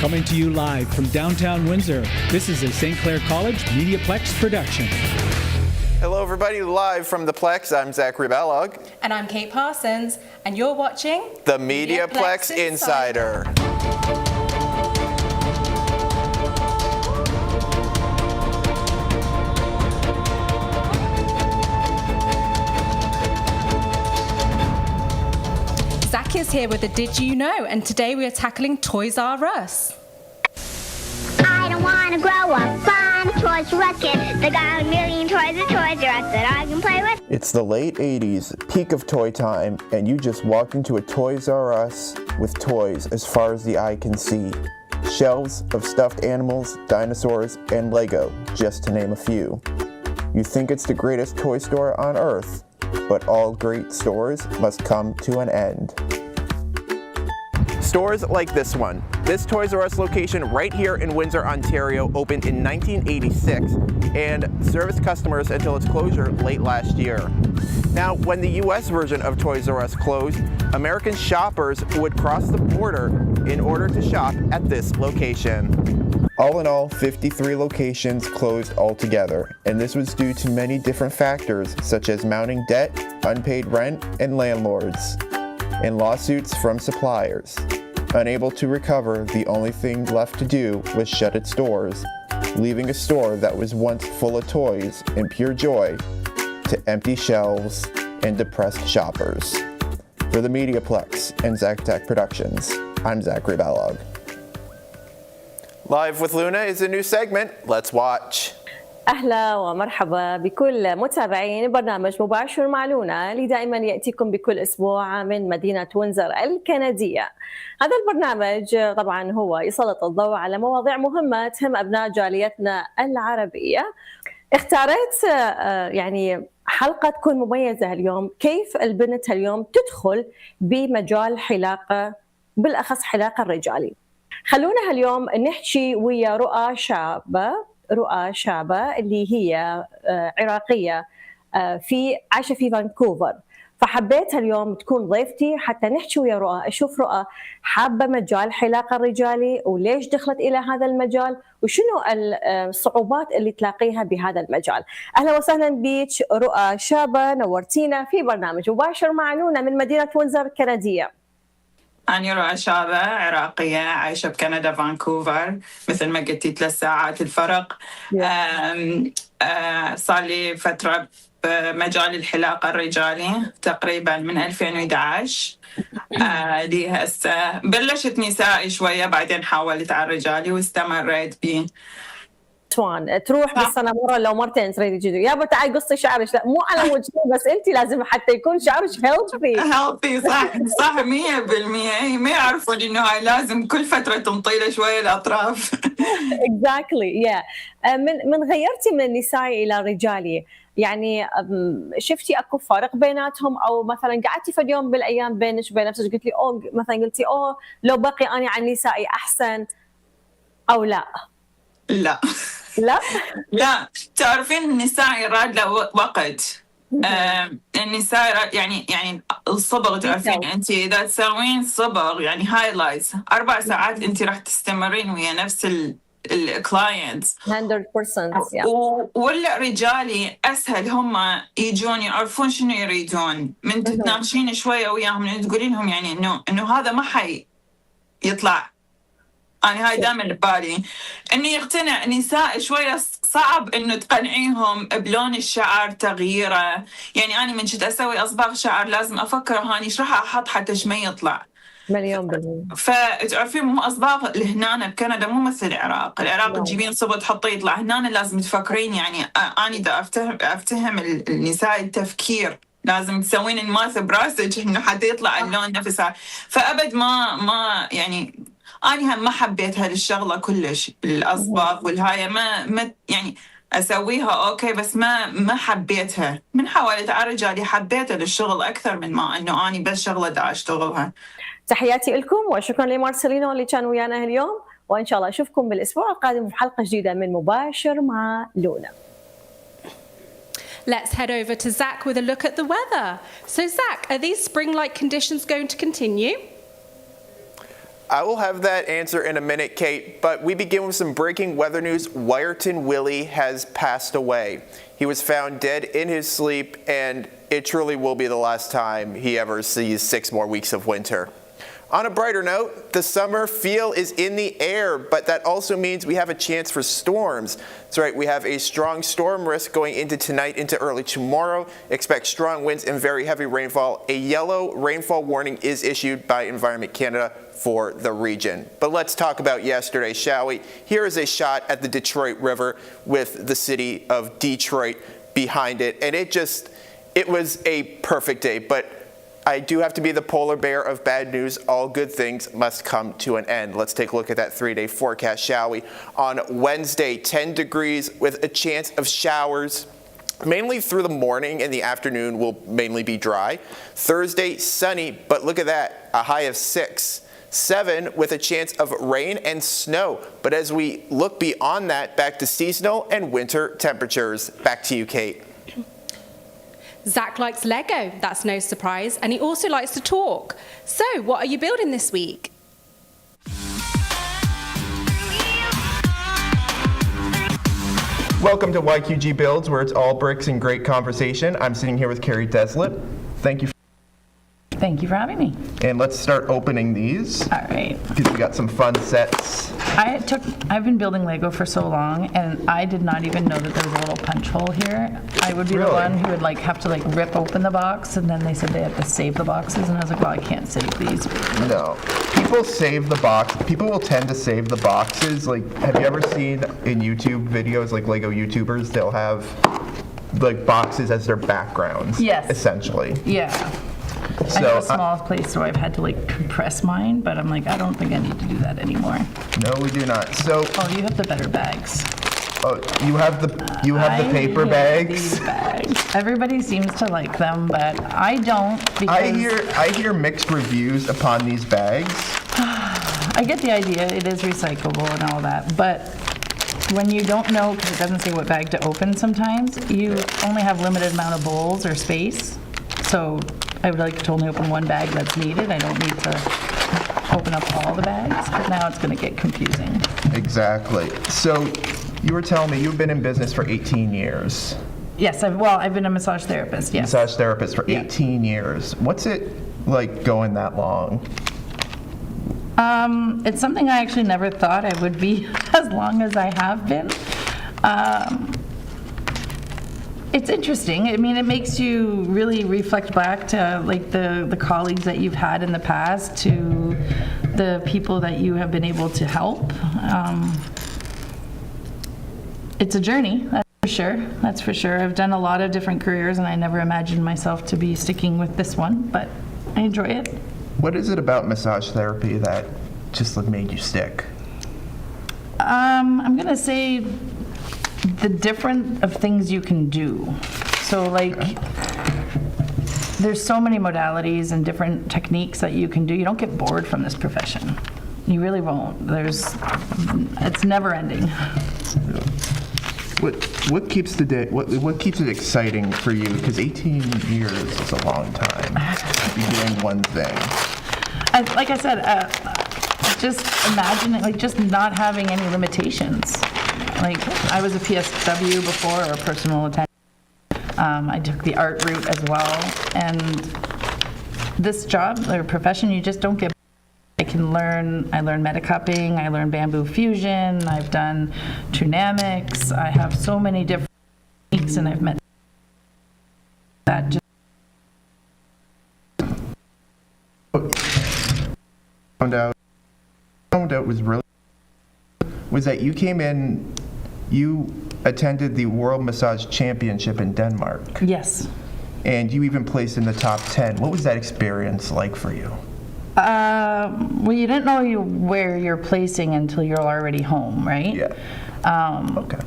Coming to you live from downtown Windsor, this is a St. Clair College MediaPlex production. Hello everybody, live from the Plex, I'm Zachary Ballog. And I'm Kate Parsons, and you're watching The MediaPlex Insider. Zach is here with a Did You Know, and today we are tackling Toys R Us. I don't want to grow up, I'm a Toys R Us kid. They got a million toys at Toys R Us that I can play with. It's the late 80s, peak of toy time, and you just walked into a Toys R Us with toys as far as the eye can see. Shelves of stuffed animals, dinosaurs, and Lego, just to name a few. You think it's the greatest toy store on earth, but all great stores must come to an end. Stores like this one. This Toys R Us location right here in Windsor, Ontario opened in 1986 and serviced customers until its closure late last year. Now, when the US version of Toys R Us closed, American shoppers would cross the border in order to shop at this location. All in all, 53 locations closed altogether, and this was due to many different factors such as mounting debt, unpaid rent, and landlords, and lawsuits from suppliers. Unable to recover, the only thing left to do was shut its doors, leaving a store that was once full of toys and pure joy to empty shelves and depressed shoppers. For the MediaPlex and Zach Tech Productions, I'm Zachary Ballog. Live with Luna is a new segment. Let's watch. أهلا ومرحبا بكل متابعين برنامج مباشر مع لونا اللي دائما يأتيكم بكل أسبوع من مدينة وينزر الكندية. هذا البرنامج طبعا هو يسلط الضوء على مواضيع مهمة تهم أبناء جاليتنا العربية. اختاريت يعني حلقة تكون مميزة اليوم، كيف البنت اليوم تدخل بمجال حلاقة، بالأخص حلاقة الرجالي. خلونا هاليوم نحكي ويا رؤى شابة اللي هي عراقية عايشة في فانكوفر، فحبيت اليوم تكون ضيفتي حتى نحكي ويا رؤى، أشوف رؤى حابة مجال حلاقة الرجالي وليش دخلت إلى هذا المجال وشنو الصعوبات اللي تلاقيها بهذا المجال. أهلا وسهلا بك رؤى شابة، نورتينا في برنامج مباشر مع لونا من مدينة وينزر الكندية. أنا رؤى شابة عراقية عايشة بكندا فانكوفر، مثل ما قلتي 3 ساعات الفرق. صار لي فترة بمجال الحلاقة الرجالي تقريبا من 2011. لي هسه بلشت نسائي شوية، بعدين حاولت على الرجالي واستمريت به. تروح بالسنة مرة لو مرتين تريدي تجي يابا تعالي قصي شعرك، لا مو على وجهي بس انت لازم حتى يكون شعرك healthy. صح 100%. ما يعرفون انه هاي لازم كل فترة تنطي له شوية الاطراف. exactly yeah. من غيرتي من النسائي الى الرجالي، يعني شفتي اكو فرق بيناتهم، او مثلا قعدتي في اليوم بالايام بينك وبين نفسك قلت لي مثلا قلتي لو بقي اني عن النسائي احسن او لا؟ لا تعرفين النساء يراد له وقت. النساء يعني الصبغ، تعرفين انت اذا تسوين صبغ يعني هايلايتس 4 ساعات انت راح تستمرين ويا نفس الكلاينتس 100%. ولا رجالي اسهل، هم يجون يعرفون شنو يريدون من تتناقشين شويه وياهم، تقولين لهم يعني انه هذا ما حي يطلع. أنا هاي دائما ببالي إنه يقتنع النساء شوية صعب إنه تقنعيهم بلون الشعر تغييره. يعني أنا من جد أسوي أصباغ شعر لازم أفكر هاني إيش راح أحط حتى ما يطلع 100%. فتعرفين مو أصباغ لهنا بكندا مو مثل العراق. تجيبين صبغ تحطيه يطلع، هنا لازم تفكرين. يعني أنا إذا أفتهم النساء التفكير لازم تسوين الماث براسك إنه حتى يطلع اللون نفسها. فأبد ما يعني أنا هم ما حبيت هالشغلة كلش، الأصباغ والهاية ما يعني أسويها أوكي، بس ما حبيتها. من حاولت على رجالي حبيتها للشغل أكثر من ما إنه أنا بس شغلة دا أشتغلها. تحياتي لكم وشكرا لمارسيلينو اللي كان ويانا اليوم، وإن شاء الله أشوفكم بالأسبوع القادم في حلقة جديدة من مباشر مع لونا. Let's head over to Zach with a look at the weather. So Zach, are these spring-like conditions going to continue? I will have that answer in a minute, Kate, but we begin with some breaking weather news. Wyerton Willie has passed away. He was found dead in his sleep, and it truly will be the last time he ever sees 6 more weeks of winter. On a brighter note, the summer feel is in the air, but that also means we have a chance for storms. That's right, we have a strong storm risk going into tonight into early tomorrow. Expect strong winds and very heavy rainfall. A yellow rainfall warning is issued by Environment Canada for the region. But let's talk about yesterday, shall we? Here is a shot at the Detroit River with the city of Detroit behind it, and it was a perfect day, but I do have to be the polar bear of bad news. All good things must come to an end. Let's take a look at that 3-day forecast, shall we? On Wednesday, 10 degrees with a chance of showers. Mainly through the morning and the afternoon will mainly be dry. Thursday, sunny, but look at that, a high of 6. 7 with a chance of rain and snow. But as we look beyond that, back to seasonal and winter temperatures. Back to you, Kate. Zach likes Lego, that's no surprise, and he also likes to talk. So, what are you building this week? Welcome to YQG Builds, where it's all bricks and great conversation. I'm sitting here with Carrie Deslett. Thank you for having me. And let's start opening these. All right. Because we got some fun sets. I've been building Lego for so long, and I did not even know that there was a little punch hole here. I would be the one who would have to rip open the box, and then they said they had to save the boxes, and I was like, well, I can't save these. No. People save the box. People will tend to save the boxes. Have you ever seen in YouTube videos, Lego YouTubers, they'll have boxes as their backgrounds? Yes. Essentially. Yeah. So, I have a small place, so I've had to compress mine, but I'm like, I don't think I need to do that anymore. No, we do not. So. Oh, you have the better bags. Oh, you have the paper bags. These bags. Everybody seems to like them, but I don't. Because I hear mixed reviews upon these bags. I get the idea. It is recyclable and all that, but when you don't know, because it doesn't say what bag to open sometimes, you only have limited amount of bowls or space. So I would like to only open one bag that's needed. I don't need to open up all the bags, because now it's going to get confusing. Exactly. So you were telling me you've been in business for 18 years. Yes, I've been a massage therapist, yes. Massage therapist for 18 years. What's it like going that long? It's something I actually never thought I would be as long as I have been. It's interesting. I mean, it makes you really reflect back to the colleagues that you've had in the past, to the people that you have been able to help. It's a journey, that's for sure. I've done a lot of different careers, and I never imagined myself to be sticking with this one, but I enjoy it. What is it about massage therapy that just made you stick? I'm gonna say the different of things you can do. So there's so many modalities and different techniques that you can do. You don't get bored from this profession. You really won't. It's never ending. What keeps the day? What keeps it exciting for you? Because 18 years is a long time to be doing one thing. Like I said, just imagining, just not having any limitations. I was a PSW before, or a personal attendant. I took the art route as well, and this job or profession, you just don't get. I learned metacupping, I learned bamboo fusion, I've done tunamics, I have so many different techniques, and I've met that just found out was that you came in, you attended the World Massage Championship in Denmark. Yes. And you even placed in the top 10. What was that experience like for you? Well, you didn't know where you're placing until you're already home, right? Yeah. Okay.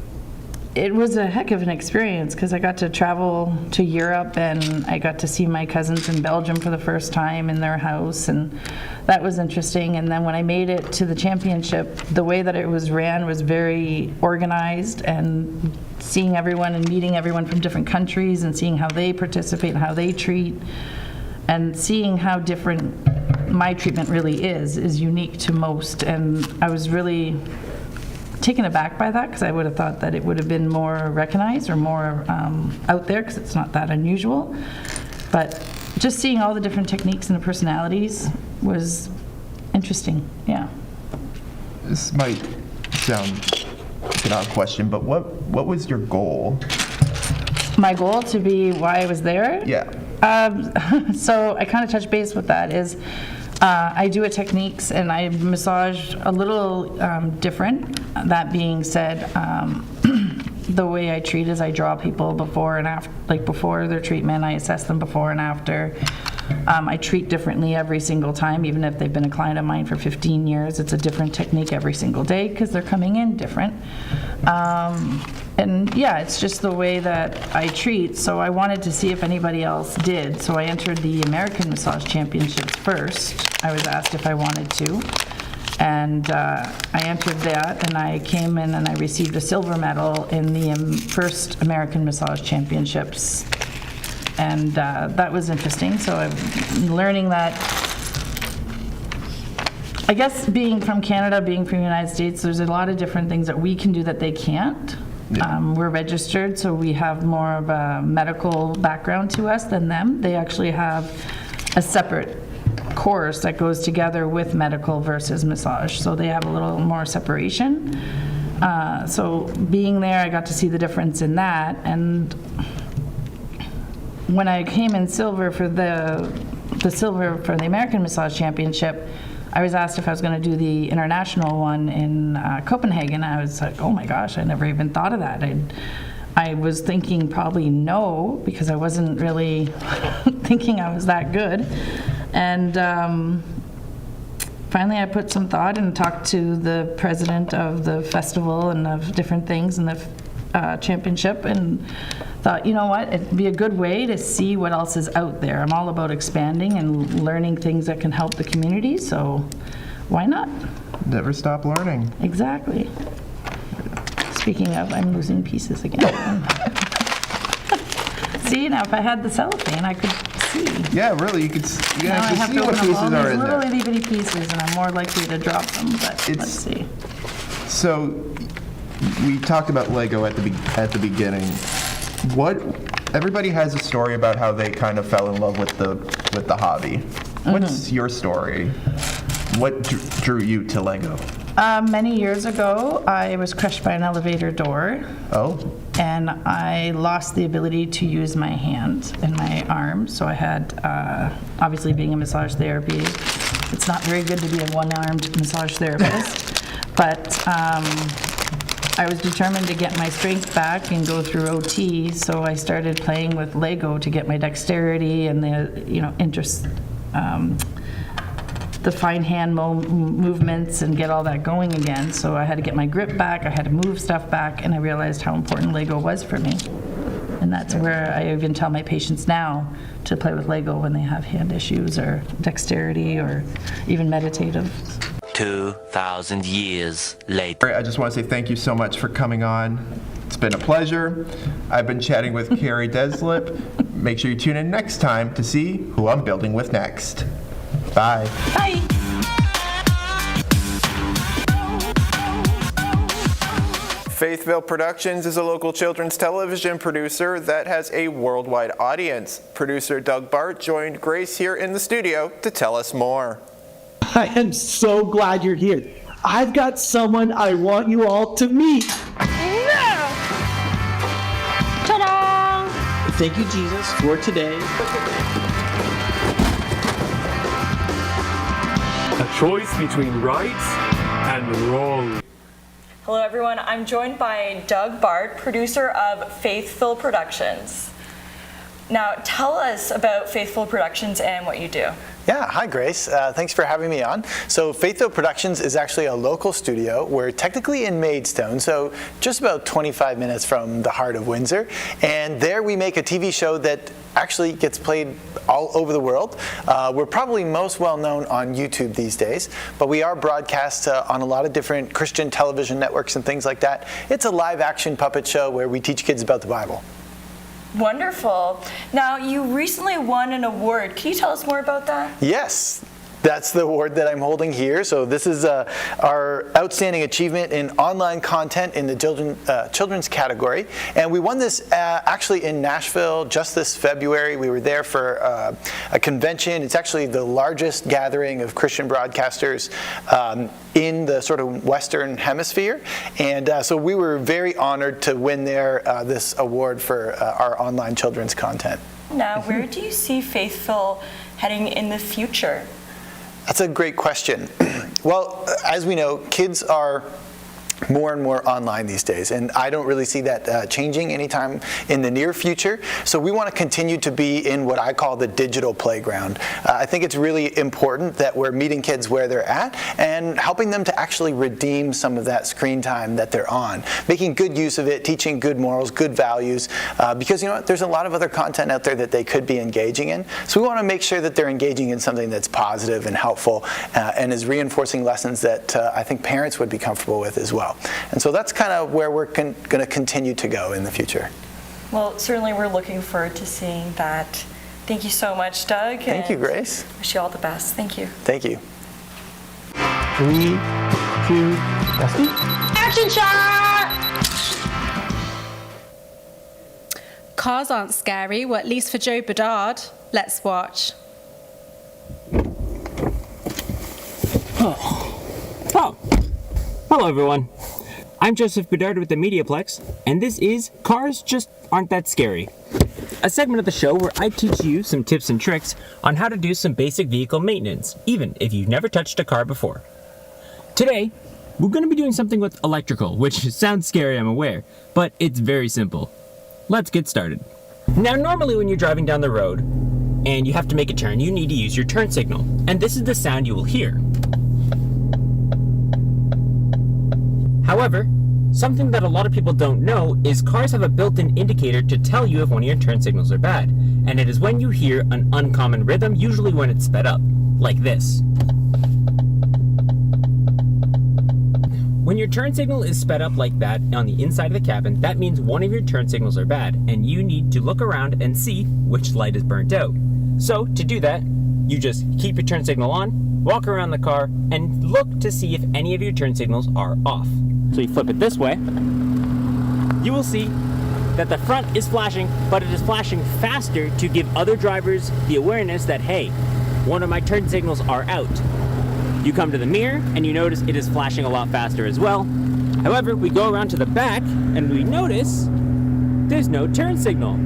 It was a heck of an experience, because I got to travel to Europe, and I got to see my cousins in Belgium for the first time in their house, and that was interesting. And then when I made it to the championship, the way that it was ran was very organized, and seeing everyone and meeting everyone from different countries and seeing how they participate and how they treat, and seeing how different my treatment really is unique to most, and I was really taken aback by that, because I would have thought that it would have been more recognized or more out there, because it's not that unusual. But just seeing all the different techniques and the personalities was interesting. Yeah. This might sound like an odd question, but what was your goal? My goal to be why I was there? Yeah. So I kind of touched base with that is I do a techniques and I massage a little different. That being said, the way I treat is I draw people before and after, like before their treatment, I assess them before and after. I treat differently every single time, even if they've been a client of mine for 15 years. It's a different technique every single day because they're coming in different. And yeah, it's just the way that I treat. So I wanted to see if anybody else did. So I entered the American Massage Championships first. I was asked if I wanted to. And I entered that, and I came in and I received a silver medal in the first American Massage Championships. And that was interesting. So I'm learning that, I guess being from Canada, being from the United States, there's a lot of different things that we can do that they can't. Yeah. We're registered, so we have more of a medical background to us than them. They actually have a separate course that goes together with medical versus massage, so they have a little more separation. So being there, I got to see the difference in that. And when I came in silver for the silver for the American Massage Championship, I was asked if I was going to do the international one in Copenhagen. I was like, oh my gosh, I never even thought of that. I was thinking probably no, because I wasn't really thinking I was that good. And finally I put some thought and talked to the president of the festival and of different things in the championship, and thought, you know what, it'd be a good way to see what else is out there. I'm all about expanding and learning things that can help the community, so why not? Never stop learning. Exactly. Speaking of, I'm losing pieces again. See, now if I had the cellophane, I could see. Yeah, really, you could now I have see to what open pieces up all are these in little there. itty bitty pieces, and I'm more likely to drop them, but let's see. So, we talked about Lego at the beginning. Everybody has a story about how they kind of fell in love with the hobby. What's your story? What drew you to Lego? Many years ago, I was crushed by an elevator door. Oh. And I lost the ability to use my hand and my arm. So I had, obviously being a massage therapy, it's not very good to be a one-armed massage therapist. But I was determined to get my strength back and go through OT. So I started playing with Lego to get my dexterity and the, interest, the fine hand movements and get all that going again. So I had to get my grip back, I had to move stuff back, and I realized how important Lego was for me. And that's where I even tell my patients now to play with Lego when they have hand issues or dexterity or even meditative. 2,000 years later. I just want to say thank you so much for coming on. It's been a pleasure. I've been chatting with Carrie Deslip. Make sure you tune in next time to see who I'm building with next. Bye. Bye. Faithville Productions is a local children's television producer that has a worldwide audience. Producer Doug Bart joined Grace here in the studio to tell us more. I am so glad you're here. I've got someone I want you all to meet. Ta-da! Thank you, Jesus, for today. A choice between right and wrong. Hello everyone, I'm joined by Doug Bart, producer of Faithful Productions. Now tell us about Faithful Productions and what you do. Yeah, hi Grace. Thanks for having me on. So Faithful Productions is actually a local studio. We're technically in Maidstone, so just about 25 minutes from the heart of Windsor. And there we make a TV show that actually gets played all over the world. We're probably most well known on YouTube these days, but we are broadcast on a lot of different Christian television networks and things like that. It's a live action puppet show where we teach kids about the Bible. Wonderful. Now, you recently won an award. Can you tell us more about that? Yes. That's the award that I'm holding here. So this is our outstanding achievement in online content in the children's category. And we won this actually in Nashville just this February. We were there for a convention. It's actually the largest gathering of Christian broadcasters in the sort of Western Hemisphere. And so we were very honored to win there this award for our online children's content. Now, where do you see Faithful heading in the future? That's a great question. Well, as we know, kids are more and more online these days, and I don't really see that changing anytime in the near future. So we want to continue to be in what I call the digital playground. I think it's really important that we're meeting kids where they're at and helping them to actually redeem some of that screen time that they're on, making good use of it, teaching good morals, good values, because you know what, there's a lot of other content out there that they could be engaging in. So we want to make sure that they're engaging in something that's positive and helpful and is reinforcing lessons that I think parents would be comfortable with as well. And so that's kind of where we're going to continue to go in the future. Well, certainly we're looking forward to seeing that. Thank you so much, Doug. Thank you, Grace. Wish you all the best. Thank you. Thank you. 3, 2, Dusty. Action shot! Cars aren't scary, well, at least for Joe Bedard. Let's watch. Oh. Hello, everyone. I'm Joseph Bedard with the MediaPlex, and this is Cars Just Aren't That Scary, a segment of the show where I teach you some tips and tricks on how to do some basic vehicle maintenance, even if you've never touched a car before. Today, we're going to be doing something with electrical, which sounds scary, I'm aware, but it's very simple. Let's get started. Now, normally when you're driving down the road and you have to make a turn, you need to use your turn signal, and this is the sound you will hear. However, something that a lot of people don't know is cars have a built-in indicator to tell you if one of your turn signals are bad, and it is when you hear an uncommon rhythm, usually when it's sped up, like this. When your turn signal is sped up like that on the inside of the cabin, that means one of your turn signals are bad, and you need to look around and see which light is burnt out. So, to do that, you just keep your turn signal on, walk around the car, and look to see if any of your turn signals are off. So you flip it this way, you will see that the front is flashing, but it is flashing faster to give other drivers the awareness that, hey, one of my turn signals are out. You come to the mirror and you notice it is flashing a lot faster as well. However, we go around to the back and we notice there's no turn signal.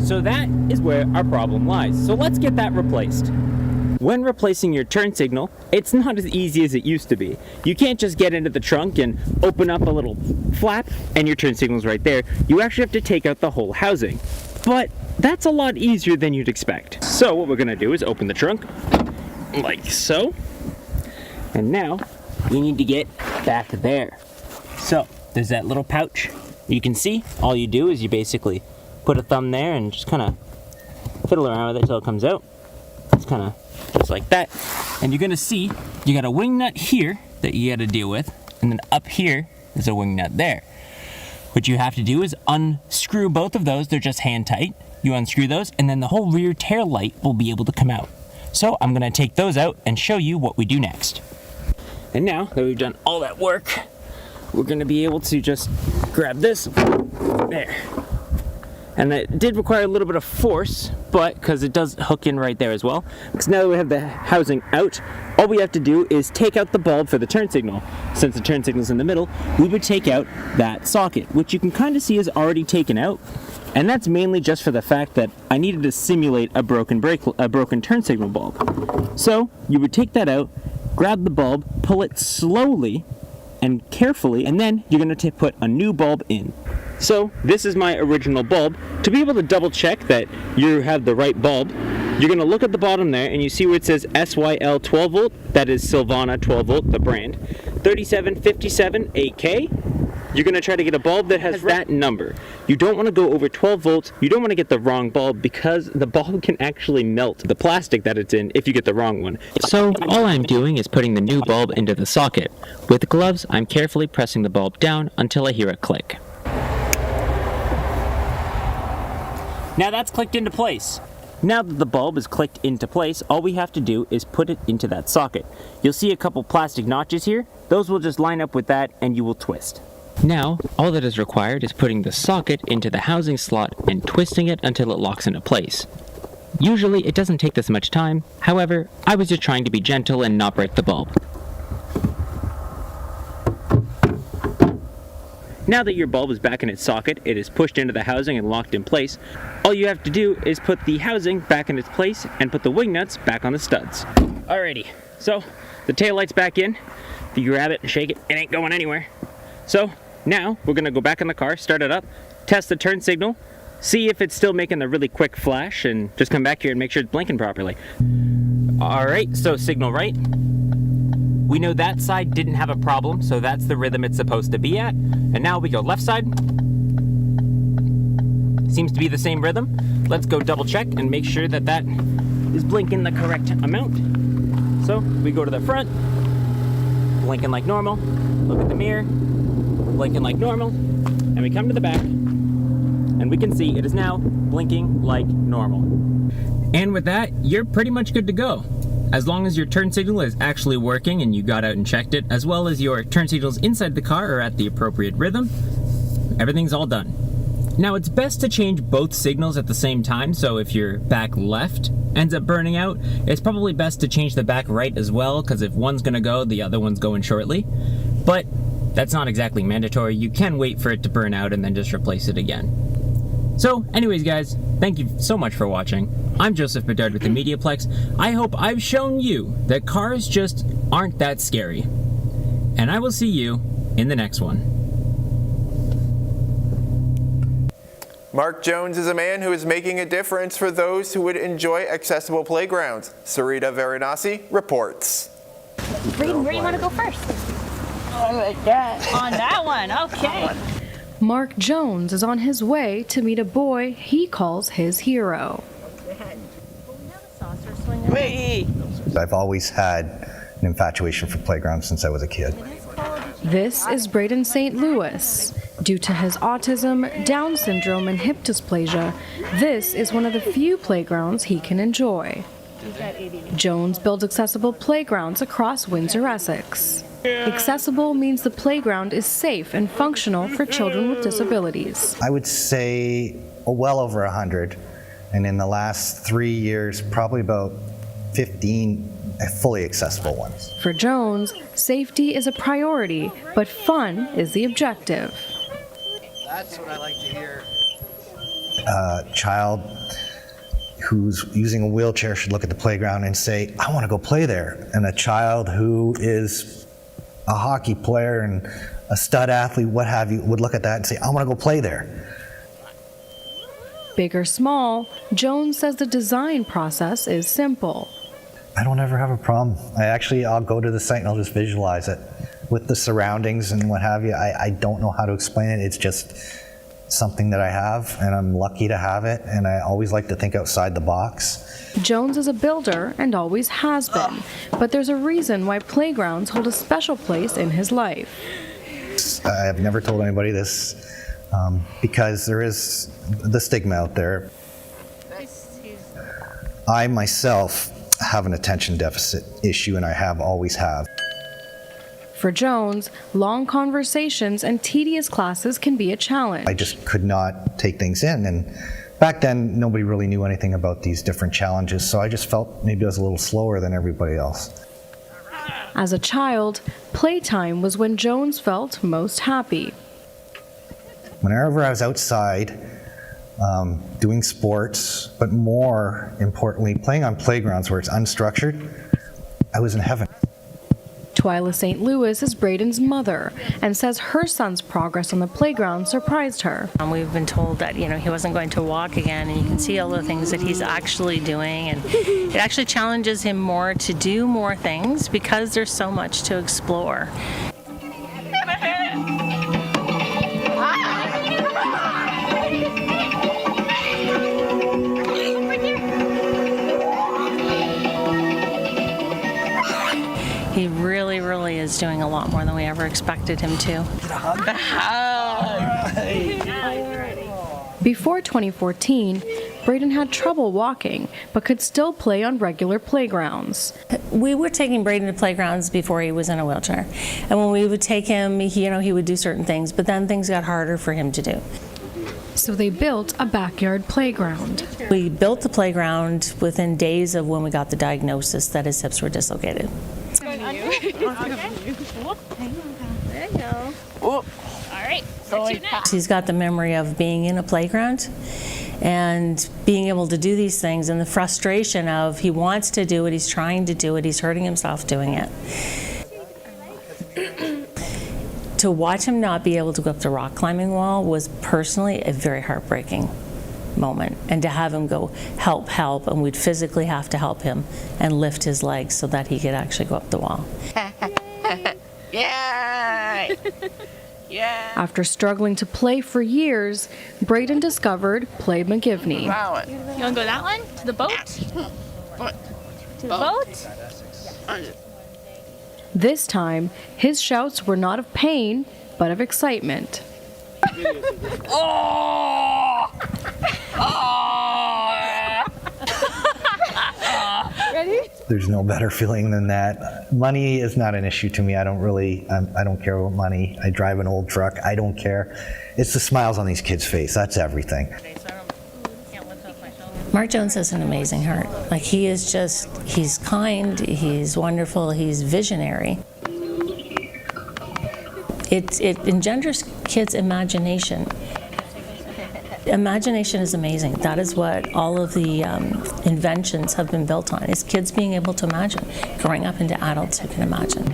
So that is where our problem lies. So let's get that replaced. When replacing your turn signal, it's not as easy as it used to be. You can't just get into the trunk and open up a little flap and your turn signal's right there. You actually have to take out the whole housing. But that's a lot easier than you'd expect. So what we're gonna do is open the trunk, like so. And now we need to get back there. So there's that little pouch. You can see, all you do is you basically put a thumb there and just kind of fiddle around with it until it comes out. It's kind of just like that. And you're gonna see you got a wing nut here that you gotta deal with, and then up here is a wing nut there. What you have to do is unscrew both of those. They're just hand tight. You unscrew those, and then the whole rear tail light will be able to come out. So I'm gonna take those out and show you what we do next. And now that we've done all that work, we're gonna be able to just grab this, there. And it did require a little bit of force, but because it does hook in right there as well. Because now that we have the housing out, all we have to do is take out the bulb for the turn signal. Since the turn signal's in the middle, we would take out that socket, which you can kind of see is already taken out. And that's mainly just for the fact that I needed to simulate a broken turn signal bulb. So you would take that out, grab the bulb, pull it slowly and carefully, and then you're going to put a new bulb in. So this is my original bulb. To be able to double check that you have the right bulb, you're going to look at the bottom there and you see where it says SYL 12 volt, that is Silvana 12 volt, the brand, 3757 AK. You're going to try to get a bulb that has that number. You don't want to go over 12 volts, you don't want to get the wrong bulb because the bulb can actually melt the plastic that it's in if you get the wrong one. So all I'm doing is putting the new bulb into the socket. With gloves, I'm carefully pressing the bulb down until I hear a click. Now that's clicked into place. Now that the bulb is clicked into place, all we have to do is put it into that socket. You'll see a couple plastic notches here. Those will just line up with that and you will twist. Now, all that is required is putting the socket into the housing slot and twisting it until it locks into place. Usually it doesn't take this much time, however, I was just trying to be gentle and not break the bulb. Now that your bulb is back in its socket, it is pushed into the housing and locked in place. All you have to do is put the housing back in its place and put the wing nuts back on the studs. Alrighty, so the taillight's back in. If you grab it and shake it, it ain't going anywhere. So now we're gonna go back in the car, start it up, test the turn signal, see if it's still making the really quick flash, and just come back here and make sure it's blinking properly. Alright, so signal right. We know that side didn't have a problem, so that's the rhythm it's supposed to be at. And now we go left side. Seems to be the same rhythm. Let's go double check and make sure that that is blinking the correct amount. So we go to the front, blinking like normal. Look at the mirror, blinking like normal. And we come to the back, and we can see it is now blinking like normal. And with that, you're pretty much good to go. As long as your turn signal is actually working and you got out and checked it, as well as your turn signals inside the car are at the appropriate rhythm, everything's all done. Now it's best to change both signals at the same time, so if your back left ends up burning out, it's probably best to change the back right as well, because if one's gonna go, the other one's going shortly. But that's not exactly mandatory. You can wait for it to burn out and then just replace it again. So anyways guys, thank you so much for watching. I'm Joseph Bedard with the MediaPlex. I hope I've shown you that cars just aren't that scary. And I will see you in the next one. Mark Jones is a man who is making a difference for those who would enjoy accessible playgrounds. Sarita Varanasi reports. Braden, where do you want to go first? On that. On that one, okay. Mark Jones is on his way to meet a boy he calls his hero. I've always had an infatuation for playgrounds since I was a kid. This is Braden St. Louis. Due to his autism, Down syndrome, and hip dysplasia, this is one of the few playgrounds he can enjoy. Jones builds accessible playgrounds across Windsor, Essex. Accessible means the playground is safe and functional for children with disabilities. I would say well over 100, and in the last 3 years, probably about 15 fully accessible ones. For Jones, safety is a priority, but fun is the objective. That's what I like to hear. A child who's using a wheelchair should look at the playground and say, I want to go play there. And a child who is a hockey player and a stud athlete, what have you, would look at that and say, I want to go play there. Big or small, Jones says the design process is simple. I don't ever have a problem. I'll go to the site and I'll just visualize it with the surroundings and what have you. I don't know how to explain it. It's just something that I have, and I'm lucky to have it, and I always like to think outside the box. Jones is a builder and always has been, but there's a reason why playgrounds hold a special place in his life. I have never told anybody this because there is the stigma out there. I myself have an attention deficit issue, and I always have. For Jones, long conversations and tedious classes can be a challenge. I just could not take things in, and back then nobody really knew anything about these different challenges, so I just felt maybe I was a little slower than everybody else. As a child, playtime was when Jones felt most happy. Whenever I was outside doing sports, but more importantly, playing on playgrounds where it's unstructured, I was in heaven. Twyla St. Louis is Braden's mother and says her son's progress on the playground surprised her. We've been told that, he wasn't going to walk again, and you can see all the things that he's actually doing, and it actually challenges him more to do more things because there's so much to explore. He really is doing a lot more than we ever expected him to. Before 2014, Braden had trouble walking, but could still play on regular playgrounds. We were taking Braden to playgrounds before he was in a wheelchair. And when we would take him, he would do certain things, but then things got harder for him to do. So they built a backyard playground. We built the playground within days of when we got the diagnosis that his hips were dislocated. There you go. All right. He's got the memory of being in a playground and being able to do these things, and the frustration of he wants to do it, he's trying to do it, he's hurting himself doing it. To watch him not be able to go up the rock climbing wall was personally a very heartbreaking moment. And to have him go, help, help, and we'd physically have to help him and lift his legs so that he could actually go up the wall. Yay! Yeah. After struggling to play for years, Braden discovered Play McGivney. You want to go that one? To the boat? To the boat? This time, his shouts were not of pain, but of excitement. Oh! Oh! Ready? There's no better feeling than that. Money is not an issue to me. I don't care about money. I drive an old truck. I don't care. It's the smiles on these kids' face. That's everything. Mark Jones has an amazing heart. Like, he's kind, he's wonderful, he's visionary. It engenders kids' imagination. Imagination is amazing. That is what all of the inventions have been built on, is kids being able to imagine, growing up into adults who can imagine.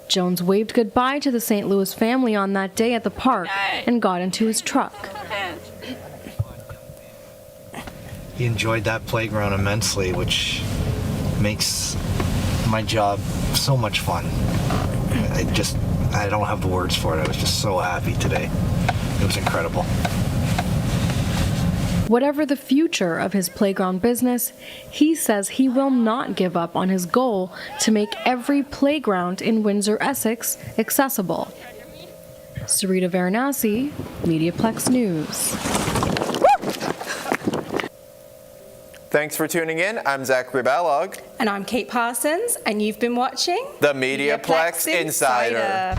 Jones waved goodbye to the St. Louis family on that day at the park and got into his truck. He enjoyed that playground immensely, which makes my job so much fun. I don't have the words for it. I was just so happy today. It was incredible. Whatever the future of his playground business, he says he will not give up on his goal to make every playground in Windsor, Essex accessible. Sarita Varanasi, MediaPlex News. Thanks for tuning in. I'm Zachary Ballog. And I'm Kate Parsons, and you've been watching The MediaPlex Insider.